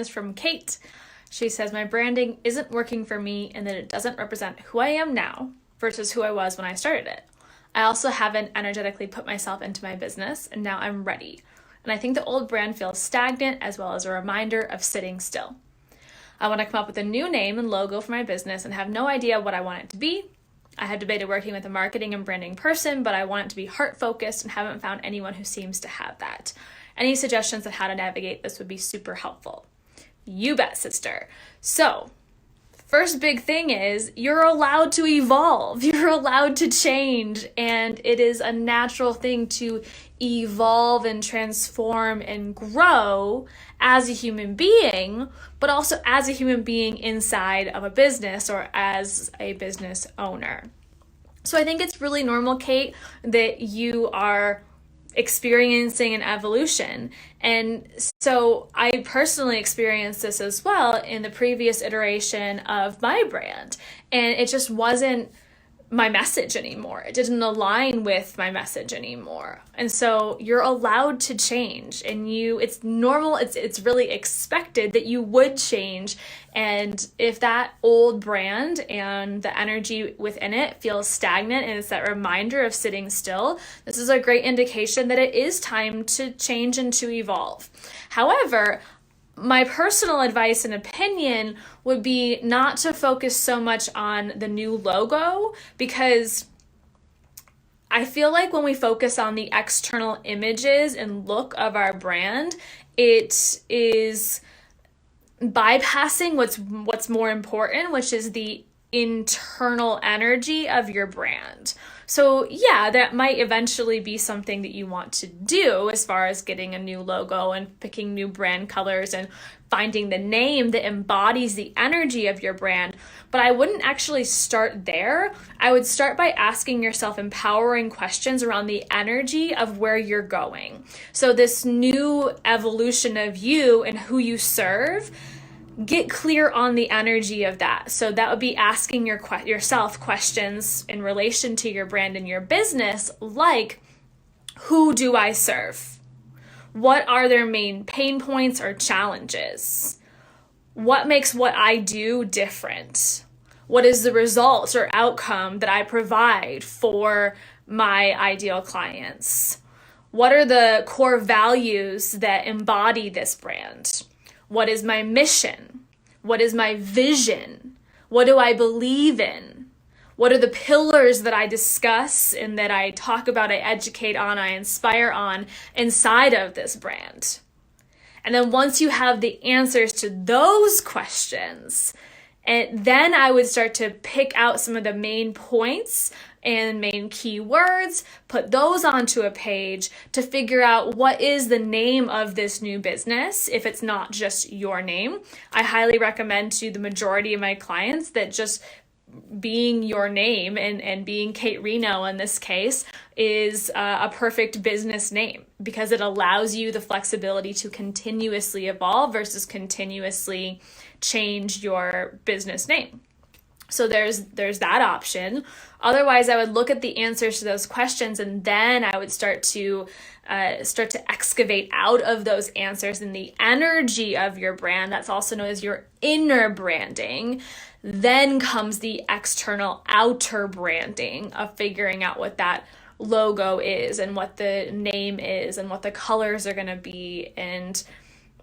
is from Kate. She says, my branding isn't working for me and that it doesn't represent who I am now versus who I was when I started it. I also haven't energetically put myself into my business, and now I'm ready. And I think the old brand feels stagnant as well as a reminder of sitting still. I want to come up with a new name and logo for my business and have no idea what I want it to be. I have debated working with a marketing and branding person, but I want it to be heart-focused and haven't found anyone who seems to have that. Any suggestions on how to navigate this would be super helpful. You bet, sister. So, first big thing is you're allowed to evolve. You're allowed to change, and it is a natural thing to evolve and transform and grow as a human being, but also as a human being inside of a business or as a business owner. So I think it's really normal, Kate, that you are experiencing an evolution. And so I personally experienced this as well in the previous iteration of my brand. And it just wasn't my message anymore. It didn't align with my message anymore. And so you're allowed to change, and it's normal. It's really expected that you would change. And if that old brand and the energy within it feels stagnant and it's that reminder of sitting still, this is a great indication that it is time to change and to evolve. However, my personal advice and opinion would be not to focus so much on the new logo, because I feel like when we focus on the external images and look of our brand, it is bypassing what's more important, which is the internal energy of your brand. So yeah, that might eventually be something that you want to do as far as getting a new logo and picking new brand colors and finding the name that embodies the energy of your brand. But I wouldn't actually start there. I would start by asking yourself empowering questions around the energy of where you're going. So this new evolution of you and who you serve, get clear on the energy of that. So that would be asking yourself questions in relation to your brand and your business, like, who do I serve? What are their main pain points or challenges? What makes what I do different? What is the results or outcome that I provide for my ideal clients? What are the core values that embody this brand? What is my mission? What is my vision? What do I believe in? What are the pillars that I discuss and that I talk about, I educate on, I inspire on inside of this brand? And then once you have the answers to those questions, and then I would start to pick out some of the main points and main keywords, put those onto a page to figure out what is the name of this new business, if it's not just your name. I highly recommend to the majority of my clients that just being your name and being Kate Reno in this case is a perfect business name, because it allows you the flexibility to continuously evolve versus continuously change your business name. So there's that option. Otherwise, I would look at the answers to those questions, and then I would start to excavate out of those answers in the energy of your brand. That's also known as your inner branding. Then comes the external outer branding of figuring out what that logo is and what the name is and what the colors are going to be, and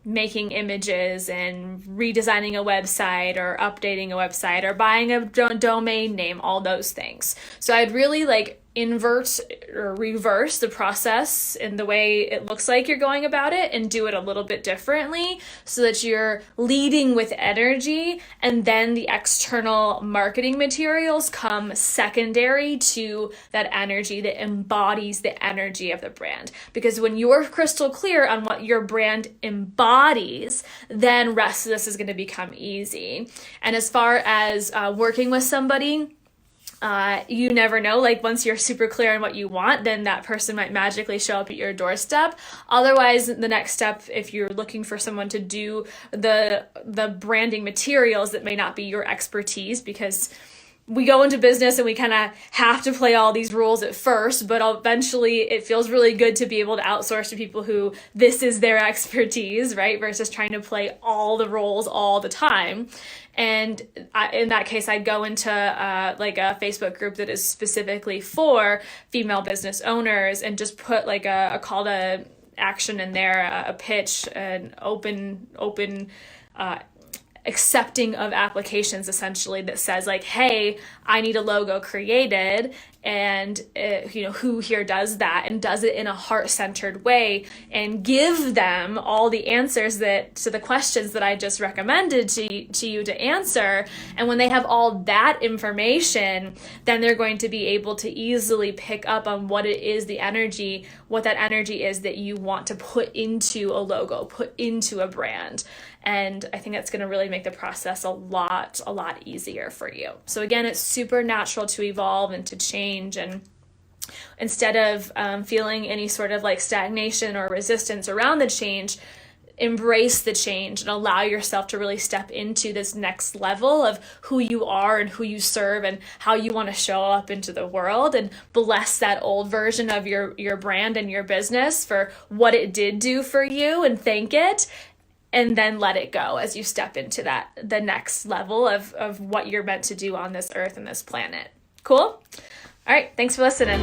making images and redesigning a website or updating a website or buying a domain name, all those things. So I'd really invert or reverse the process in the way it looks like you're going about it and do it a little bit differently so that you're leading with energy, and then the external marketing materials come secondary to that energy that embodies the energy of the brand. Because when you're crystal clear on what your brand embodies, then rest of this is going to become easy. And as far as working with somebody, you never know, once you're super clear on what you want, then that person might magically show up at your doorstep. Otherwise, the next step, if you're looking for someone to do the branding materials that may not be your expertise, because we go into business and we kind of have to play all these roles at first, but eventually it feels really good to be able to outsource to people who this is their expertise, right? Versus trying to play all the roles all the time. And in that case, I'd go into like a Facebook group that is specifically for female business owners and just put like a call to action in there, a pitch, an open accepting of applications, essentially, that says like, hey, I need a logo created, and who here does that and does it in a heart-centered way, and give them all the answers to the questions that I just recommended to you to answer. And when they have all that information, then they're going to be able to easily pick up on what that energy is that you want to put into a logo, put into a brand. And I think that's going to really make the process a lot easier for you. So again, it's super natural to evolve and to change. And instead of feeling any sort of like stagnation or resistance around the change, embrace the change and allow yourself to really step into this next level of who you are and who you serve and how you want to show up into the world, and bless that old version of your brand and your business for what it did do for you, and thank it. And then let it go as you step into the next level of what you're meant to do on this earth and this planet. Cool? All right. Thanks for listening.